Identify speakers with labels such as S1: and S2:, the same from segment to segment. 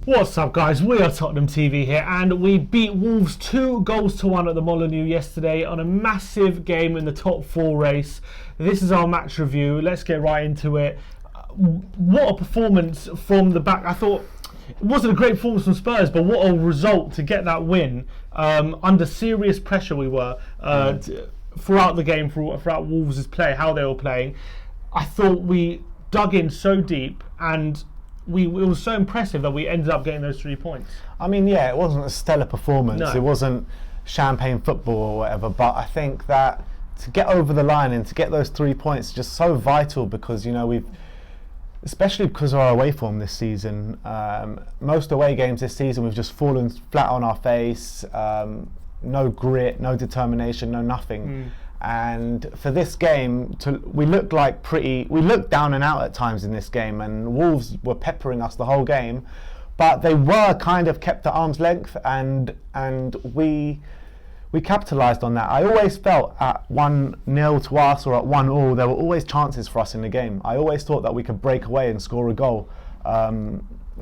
S1: What's up, guys? We are Tottenham TV here, and we beat Wolves 2-1 at the Molineux yesterday on a massive game in the top 4 race. This is our match review. Let's get right into it. What a performance from the back. I thought it wasn't a great performance from Spurs, but what a result to get that win. Under serious pressure we were throughout the game, throughout Wolves' play, how they were playing. I thought we dug in so deep, and it was so impressive that we ended up getting those 3 points.
S2: I mean, yeah, it wasn't a stellar performance.
S1: No.
S2: It wasn't champagne football or whatever, but I think that to get over the line and to get those 3 points is just so vital because, you know, especially because of our away form this season, most away games this season we've just fallen flat on our face, no grit, no determination, no nothing. And for this game, we looked down and out at times in this game, and Wolves were peppering us the whole game, but they were kind of kept at arm's length, and we capitalised on that. I always felt at 1-0 to us or at 1-1, there were always chances for us in the game. I always thought that we could break away and score a goal.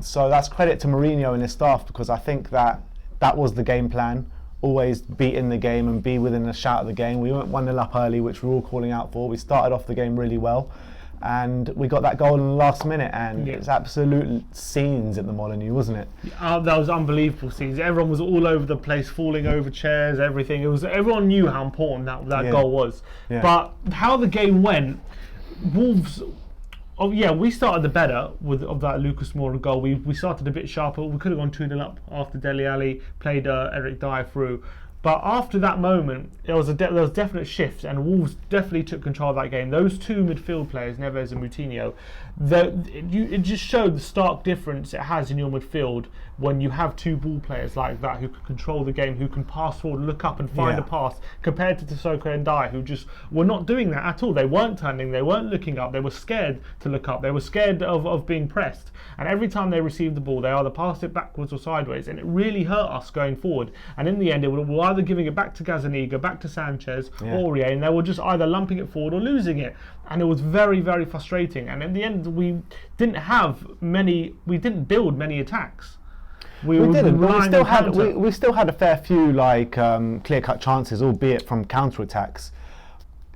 S2: So that's credit to Mourinho and his staff, because I think that was the game plan. Always be in the game and be within a shout of the game. We went 1-0 up early, which we were all calling out for. We started off the game really well, and we got that goal in the last minute, and it's absolute scenes at the Molineux, wasn't it?
S1: That was unbelievable scenes. Everyone was all over the place, falling over chairs, everything. Everyone knew how important that goal was. Yeah. But how the game went, Wolves. Oh yeah, we started the better of that Lucas Moura goal. We started a bit sharper. We could have gone 2-0 up after Dele Alli played Eric Dyer through. But after that moment, there was definite shift, and Wolves definitely took control of that game. Those 2 midfield players, Neves and Moutinho, it just showed the stark difference it has in your midfield when you have 2 ball players like that who can control the game, who can pass forward, look up and find a pass, compared to Sissoko and Dyer, who just were not doing that at all. They weren't turning, they weren't looking up, they were scared to look up, they were scared of being pressed. And every time they received the ball, they either passed it backwards or sideways, and it really hurt us going forward. And in the end, it was either giving it back to Gazzaniga, back to Sanchez, or Aurier, and they were just either lumping it forward or losing it. And it was very, very frustrating. And in the end, we didn't build many attacks. We didn't.
S2: We still had a fair few clear-cut chances, albeit from counter-attacks.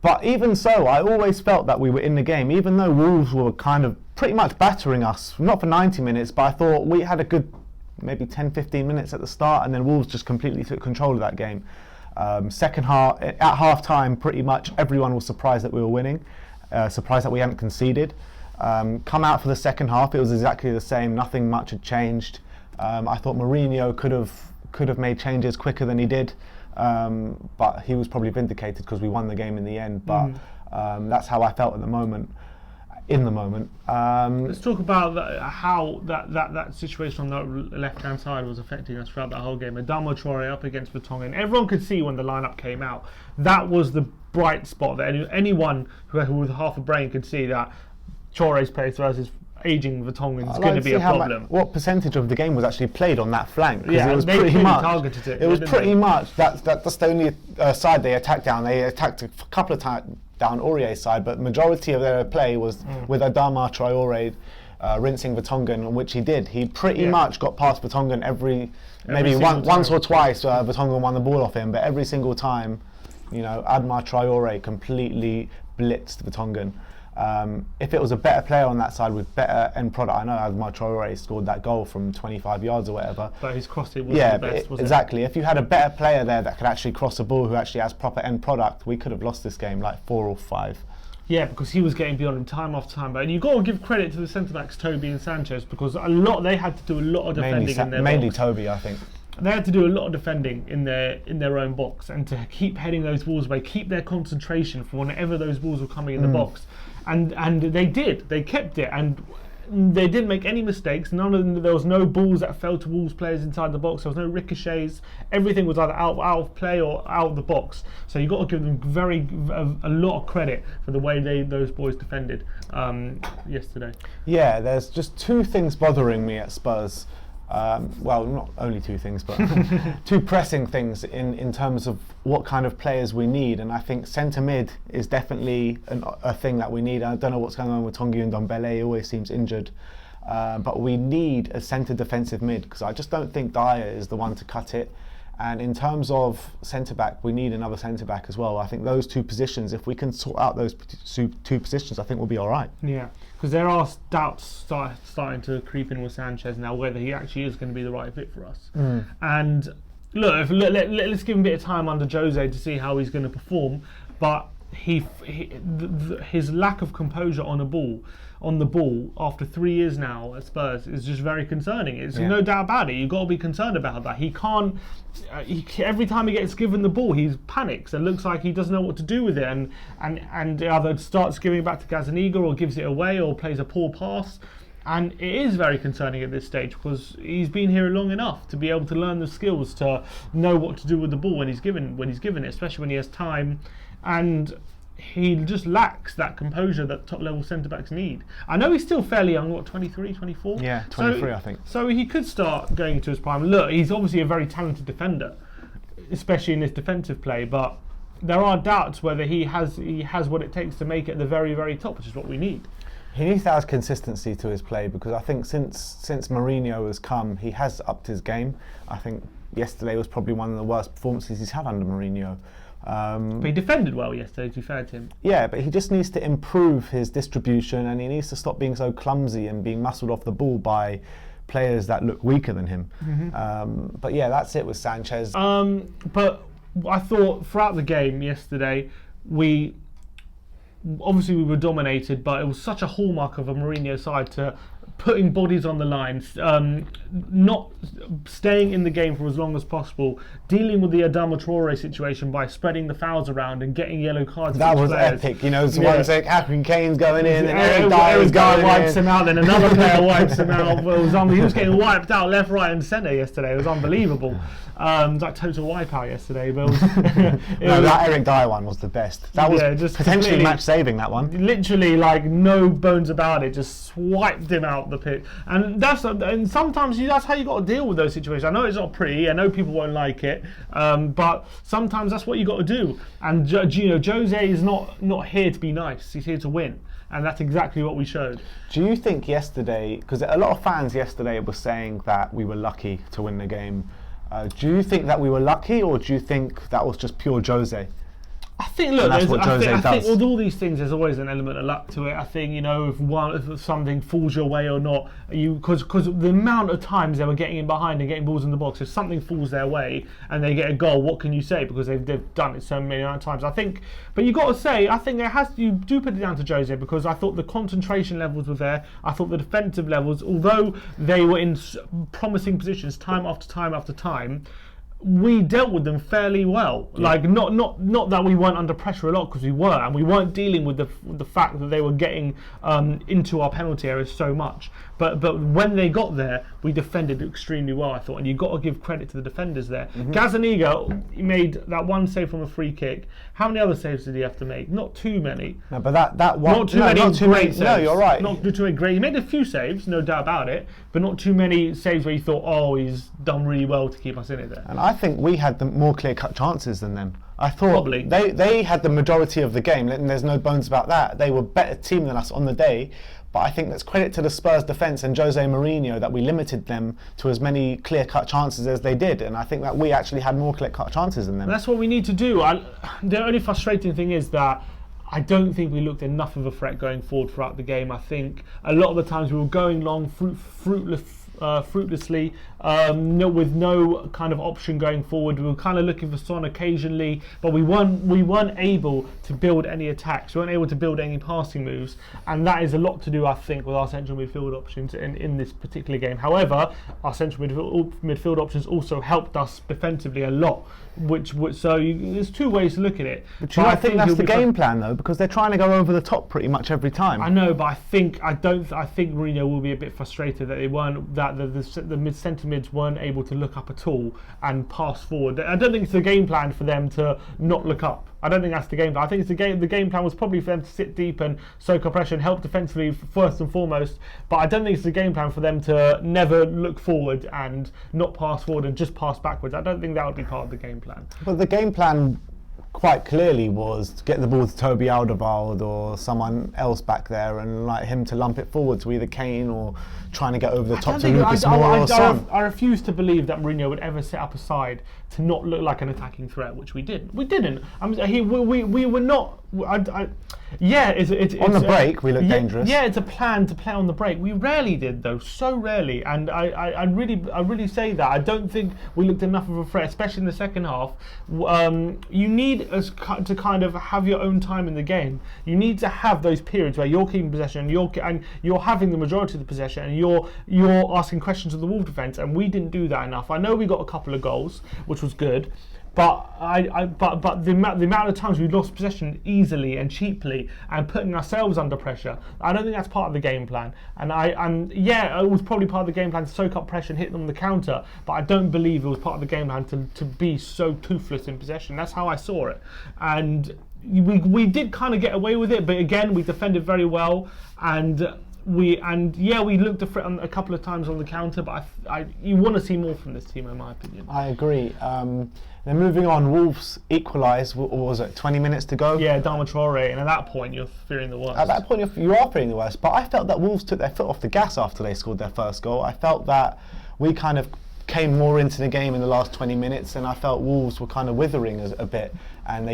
S2: But even so, I always felt that we were in the game, even though Wolves were kind of pretty much battering us, not for 90 minutes, but I thought we had a good maybe 10-15 minutes at the start, and then Wolves just completely took control of that game. Second half, at half-time, pretty much everyone was surprised that we were winning, surprised that we hadn't conceded. Come out for the second half, it was exactly the same, nothing much had changed. I thought Mourinho could have made changes quicker than he did, but he was probably vindicated because we won the game in the end. But that's how I felt at the moment. In the moment,
S1: let's talk about how that situation on the left-hand side was affecting us throughout that whole game. Adama Traore up against Vertonghen. Everyone could see when the lineup came out. That was the bright spot that anyone who with half a brain could see that Traore's pace versus aging Vertonghen is going to be a problem.
S2: What percentage of the game was actually played on that flank?
S1: Yeah,
S2: it was
S1: they
S2: pretty much
S1: targeted it.
S2: It was pretty much that's the only side they attacked down. They attacked a couple of times down Aurier's side, but majority of their play was with Adama Traore rinsing Vertonghen, which he did. He pretty much got past Vertonghen maybe once or twice. Vertonghen won the ball off him, but every single time, Adama Traore completely blitzed Vertonghen. If it was a better player on that side with better end product, I know Adama Traore scored that goal from 25 yards or whatever.
S1: But his crossing wasn't the best, was it?
S2: Exactly. If you had a better player there that could actually cross the ball, who actually has proper end product, we could have lost this game like 4 or 5.
S1: Yeah, because he was getting beyond him time after time. But you've got to give credit to the centre-backs, Toby and Sanchez, because they had to do a lot of defending in their
S2: mainly
S1: box.
S2: Toby, I think.
S1: They had to do a lot of defending in their own box, and to keep heading those balls away, keep their concentration for whenever those balls were coming in the box. And they did. They kept it, and they didn't make any mistakes. There was no balls that fell to Wolves players inside the box. There was no ricochets. Everything was either out of play or out of the box. So you got to give them a lot of credit for the way those boys defended yesterday.
S2: Yeah, there's just 2 things bothering me at Spurs. well, not only two things, but two pressing things in terms of what kind of players we need. And I think centre mid is definitely a thing that we need. I don't know what's going on with Tongi and Ndombele. He always seems injured. But we need a centre defensive mid, because I just don't think Dyer is the one to cut it. And in terms of centre-back, we need another centre-back as well. I think those two positions, if we can sort out those two positions, I think we'll be all right.
S1: Yeah, because there are doubts starting to creep in with Sanchez now, whether he actually is going to be the right fit for us. And look, let's give him a bit of time under Jose to see how he's going to perform. But his lack of composure on the ball after 3 years now at Spurs is just very concerning. It's no doubt about it. You've got to be concerned about that. He can't. Every time he gets given the ball, he panics and looks like he doesn't know what to do with it, and either starts giving it back to Gazzaniga or gives it away or plays a poor pass. And it is very concerning at this stage, because he's been here long enough to be able to learn the skills to know what to do with the ball when he's given it, especially when he has time. And he just lacks that composure that top level centre backs need. I know he's still fairly young, what, 23, 24?
S2: Yeah, 23 I think.
S1: So he could start going into his prime. Look, he's obviously a very talented defender, especially in his defensive play, but there are doubts whether he has what it takes to make it at the very, very top, which is what we need.
S2: He needs to add consistency to his play, because I think since Mourinho has come, he has upped his game. I think yesterday was probably one of the worst performances he's had under Mourinho.
S1: But he defended well yesterday, to be fair to him.
S2: Yeah, but he just needs to improve his distribution, and he needs to stop being so clumsy and being muscled off the ball by players that look weaker than him. But yeah, that's it with Sanchez.
S1: But I thought throughout the game yesterday, we were dominated, but it was such a hallmark of a Mourinho side to putting bodies on the line, not staying in the game for as long as possible, dealing with the Adama Traore situation by spreading the fouls around and getting yellow cards.
S2: That was
S1: players.
S2: epic, you know. So one sec, Harry Kane's going in, and Eric
S1: Dyer's
S2: going
S1: wipes
S2: in.
S1: him out, then another player wipes him out. He was getting wiped out left, right, and centre yesterday. It was unbelievable. It was like total wipeout yesterday. But
S2: that Eric Dyer one was the best. That was just potentially match saving, that one.
S1: Literally, like, no bones about it, just swiped him out the pitch. And sometimes that's how you got to deal with those situations. I know it's not pretty. I know people won't like it, but sometimes that's what you got to do. And Jose is not here to be nice. He's here to win. And that's exactly what we showed.
S2: Do you think yesterday, because a lot of fans yesterday were saying that we were lucky to win the game, do you think that we were lucky, or do you think that was just pure Jose?
S1: I think, look, I think with all these things, there's always an element of luck to it. I think, if something falls your way or not, because the amount of times they were getting in behind and getting balls in the box, if something falls their way and they get a goal, what can you say? Because they've done it so many times. I think, but you got to say, I think you do put it down to Jose, because I thought the concentration levels were there. I thought the defensive levels, although they were in promising positions time after time after time, we dealt with them fairly well. Yeah. Like not that we weren't under pressure a lot, because we were, and we weren't dealing with the fact that they were getting into our penalty areas so much. But when they got there, we defended extremely well, I thought, and you've got to give credit to the defenders there. Gazzaniga made that one save from a free kick. How many other saves did he have to make? Not too many.
S2: No, but that one.
S1: Not too many great saves.
S2: No, you're right.
S1: Not too many great. He made a few saves, no doubt about it, but not too many saves where you thought, oh, he's done really well to keep us in it there.
S2: And I think we had the more clear-cut chances than them. I thought
S1: probably
S2: they had the majority of the game, and there's no bones about that. They were a better team than us on the day. But I think that's credit to the Spurs defence and Jose Mourinho that we limited them to as many clear-cut chances as they did, and I think that we actually had more clear-cut chances than them.
S1: And that's what we need to do. The only frustrating thing is that I don't think we looked enough of a threat going forward throughout the game. I think a lot of the times we were going long, fruitlessly, with no kind of option going forward. We were kind of looking for Son occasionally, but we weren't able to build any attacks. We weren't able to build any passing moves, and that is a lot to do, I think, with our central midfield options in this particular game. However, our central midfield options also helped us defensively a lot. There's two ways to look at it.
S2: But I think that's the game plan, though, because they're trying to go over the top pretty much every time.
S1: I know, but I think Mourinho will be a bit frustrated that that the centre mids weren't able to look up at all and pass forward. I don't think it's the game plan for them to not look up. I don't think that's the game plan. I think it's the game plan was probably for them to sit deep and soak up pressure and help defensively first and foremost. But I don't think it's the game plan for them to never look forward and not pass forward and just pass backwards. I don't think that would be part of the game plan.
S2: But the game plan quite clearly was to get the ball to Toby Alderweireld or someone else back there and like him to lump it forward to either Kane or trying to get over the top to Lucas Moura or Son.
S1: I refuse to believe that Mourinho would ever set up a side to not look like an attacking threat, which we didn't. We didn't. We were not. It's
S2: on the break we looked dangerous.
S1: Yeah, it's a plan to play on the break. We rarely did though, so rarely. And I really say that I don't think we looked enough of a threat, especially in the second half. You need us to kind of have your own time in the game. You need to have those periods where you're keeping possession and you're having the majority of the possession and you're asking questions of the Wolves defence, and we didn't do that enough. I know we got a couple of goals, which was good. But the amount of times we lost possession easily and cheaply and putting ourselves under pressure, I don't think that's part of the game plan. And it was probably part of the game plan to soak up pressure and hit them on the counter. But I don't believe it was part of the game plan to be so toothless in possession. That's how I saw it. And we did kind of get away with it, but again we defended very well and. We looked a threat a couple of times on the counter, but you want to see more from this team, in my opinion.
S2: I agree. Then moving on, Wolves equalised. What was it? 20 minutes to go.
S1: Yeah, Adama Traore, and at that point you're fearing the worst.
S2: At that point you are fearing the worst. But I felt that Wolves took their foot off the gas after they scored their first goal. I felt that we kind of came more into the game in the last 20 minutes, and I felt Wolves were kind of withering a bit, and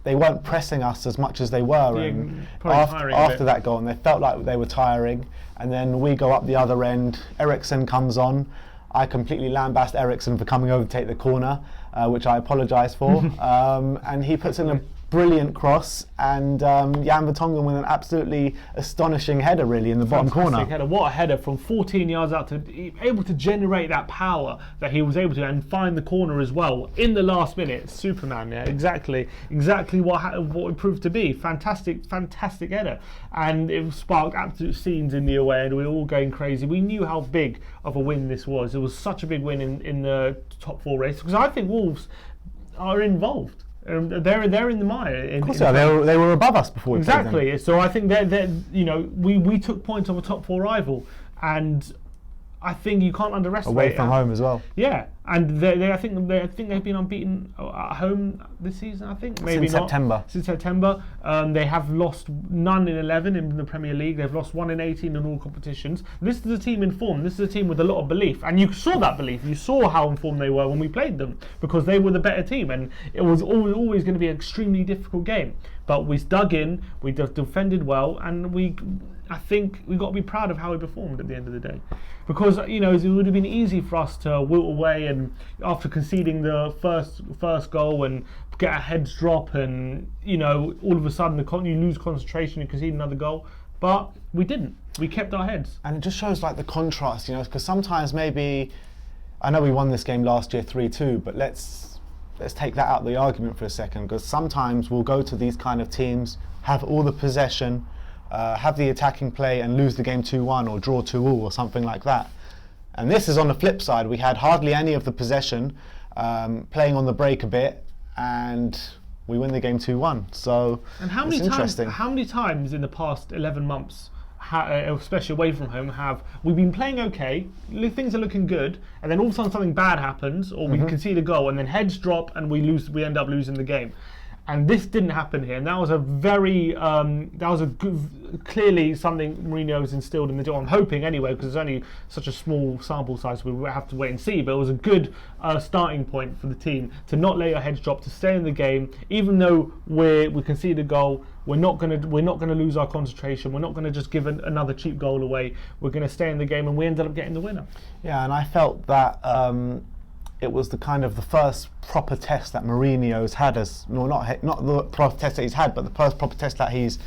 S2: they weren't pressing us as much as they were, and after that goal, and they felt like they were tiring. And then we go up the other end. Eriksen comes on. I completely lambast Eriksen for coming over to take the corner, which I apologise for. And he puts in a brilliant cross, and Jan Vertonghen with an absolutely astonishing header, really, in the bottom corner.
S1: Header. What a header from 14 yards out, to able to generate that power that he was able to, and find the corner as well in the last minute. Superman, yeah, exactly what it proved to be. Fantastic header, and it sparked absolute scenes in the away end. We were all going crazy. We knew how big of a win this was. It was such a big win in the top four race, because I think Wolves are involved. They're in the mire.
S2: Of course, they were above us before we played them.
S1: Exactly. So I think we took points of a top four rival, and I think you can't underestimate
S2: away from home as well.
S1: Yeah, and I think they've been unbeaten at home this season. I think maybe
S2: since September.
S1: Since September, they have lost none in 11 in the Premier League. They've lost 1 in 18 in all competitions. This is a team in form. This is a team with a lot of belief, and you saw that belief. You saw how informed they were when we played them, because they were the better team, and it was always going to be an extremely difficult game. But we dug in, we defended well, and I think we've got to be proud of how we performed at the end of the day. Because, it would have been easy for us to wilt away, and after conceding the first goal and get a heads drop, and, all of a sudden you lose concentration and concede another goal. But we didn't. We kept our heads.
S2: And it just shows like the contrast, because sometimes maybe, I know we won this game last year 3-2, but let's take that out of the argument for a second, because sometimes we'll go to these kind of teams, have all the possession, have the attacking play and lose the game 2-1 or draw 2-2 or something like that. And this is on the flip side. We had hardly any of the possession, playing on the break a bit, and we win the game 2-1. So it's interesting.
S1: How many times in the past 11 months, especially away from home, have we been playing okay, things are looking good, and then all of a sudden something bad happens, or we concede a goal, and then heads drop and we end up losing the game. And this didn't happen here, and that was clearly something Mourinho's instilled in the team. I'm hoping anyway, because it's only such a small sample size, so we have to wait and see. But it was a good starting point for the team to not let your heads drop, to stay in the game, even though we conceded a goal. We're not going to lose our concentration. We're not going to just give another cheap goal away. We're going to stay in the game, and we ended up getting the winner.
S2: Yeah, and I felt that. It was the first proper test that Mourinho's had not the proper test that he's had, but the first proper test that he's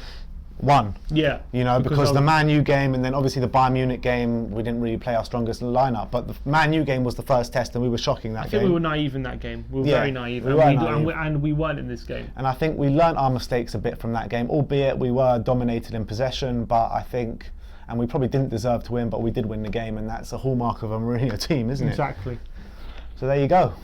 S2: won.
S1: Yeah.
S2: Because the Man U game, and then obviously the Bayern Munich game, we didn't really play our strongest lineup, but the Man U game was the first test, and we were shocking that game.
S1: I think we were naive in that game. We were very naive. And we weren't in this game.
S2: And I think we learnt our mistakes a bit from that game, albeit we were dominated in possession, but I think and we probably didn't deserve to win, but we did win the game, and that's a hallmark of a Mourinho team, isn't it?
S1: Exactly.
S2: So there you go.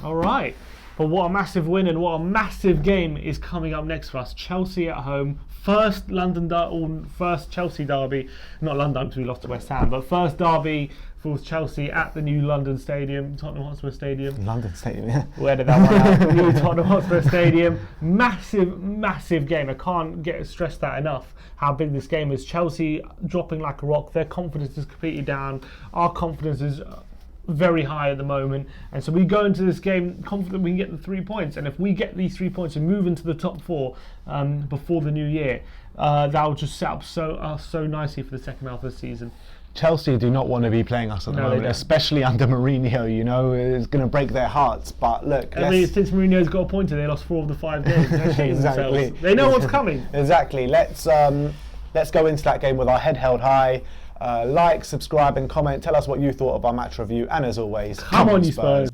S1: All right. But what a massive win and what a massive game is coming up next for us. Chelsea at home. First Chelsea derby. Not London because we lost to West Ham, but first derby for Chelsea at the new London Stadium, Tottenham Hotspur Stadium.
S2: London Stadium, yeah.
S1: Where did that one out? New Tottenham Hotspur Stadium. Massive game. I can't stress that enough, how big this game is. Chelsea dropping like a rock. Their confidence is completely down. Our confidence is very high at the moment, and so we go into this game confident we can get the 3 points, and if we get these 3 points and move into the top 4 before the new year, that will just set up so nicely for the second half of the season.
S2: Chelsea do not want to be playing us at the moment, especially under Mourinho. You know, it's going to break their hearts. But look,
S1: since Mourinho's got appointed, they lost 4 of the 5 games.
S2: Exactly.
S1: They know what's coming.
S2: Exactly. Let's go into that game with our head held high. Like, subscribe and comment. Tell us what you thought of our match review. And as always,
S1: come on, you Spurs.